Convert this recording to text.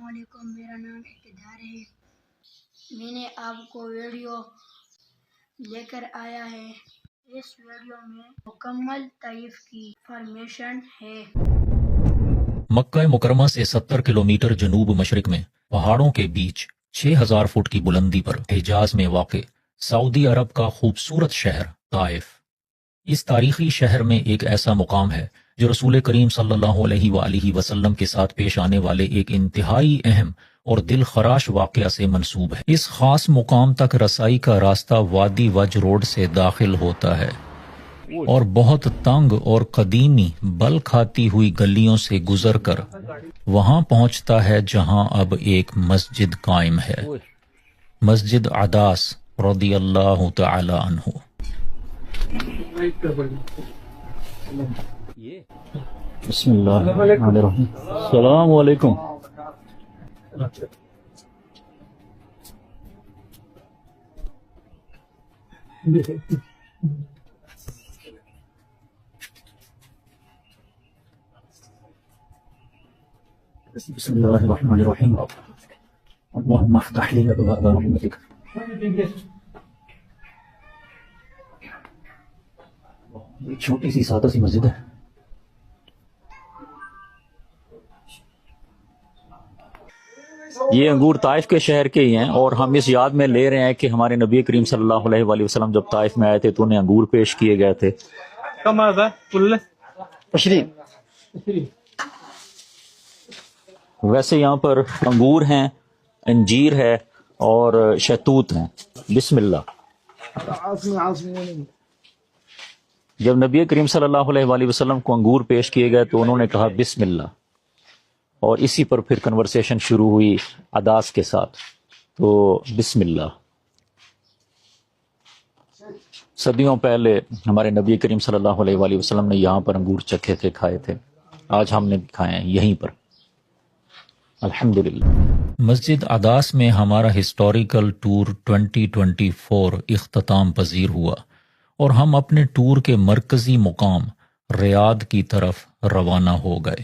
علیکم، میرا نام اقتدار ہے۔ میں نے آپ کو ویڈیو لے کر آیا ہے۔ اس ویڈیو میں مکمل طائف کی انفارمیشن ہے۔ مکہ مکرمہ سے 70 کلومیٹر جنوب مشرق میں پہاڑوں کے بیچ 6000 فٹ کی بلندی پر حجاز میں واقع سعودی عرب کا خوبصورت شہر طائف۔ اس تاریخی شہر میں ایک ایسا مقام ہے جو رسول کریم صلی اللہ علیہ وآلہ وسلم کے ساتھ پیش آنے والے ایک انتہائی اہم اور دل خراش واقعہ سے منسوب ہے۔ اس خاص مقام تک رسائی کا راستہ وادی وج روڈ سے داخل ہوتا ہے اور بہت تنگ اور قدیمی بل کھاتی ہوئی گلیوں سے گزر کر وہاں پہنچتا ہے جہاں اب ایک مسجد قائم ہے، مسجد عداس رضی اللہ تعالی عنہ۔ بسم اللہ الرحمن الرحیم۔ السلام علیکم۔ بسم اللہ الرحمن الرحیم۔ اللہم افتح لی ابواب رحمتک۔ ایک چھوٹی سی سادہ سی مسجد ہے۔ یہ انگور طائف کے شہر کے ہی ہیں، اور ہم اس یاد میں لے رہے ہیں کہ ہمارے نبی کریم صلی اللہ علیہ وآلہ وسلم جب طائف میں آئے تھے تو انہیں انگور پیش کیے گئے تھے۔ ویسے یہاں پر انگور ہیں، انجیر ہے اور شہتوت ہیں۔ بسم اللہ۔ جب نبی کریم صلی اللہ علیہ وآلہ وسلم کو انگور پیش کیے گئے تو انہوں نے کہا بسم اللہ، اور اسی پر پھر کنورسیشن شروع ہوئی عداس کے ساتھ۔ تو بسم اللہ۔ صدیوں پہلے ہمارے نبی کریم صلی اللہ علیہ وآلہ وسلم نے یہاں پر انگور چکھے تھے، کھائے تھے، آج ہم نے کھائے ہیں یہیں پر، الحمدللہ۔ مسجد عداس میں ہمارا ہسٹوریکل ٹور 2024 اختتام پذیر ہوا اور ہم اپنے ٹور کے مرکزی مقام ریاض کی طرف روانہ ہو گئے۔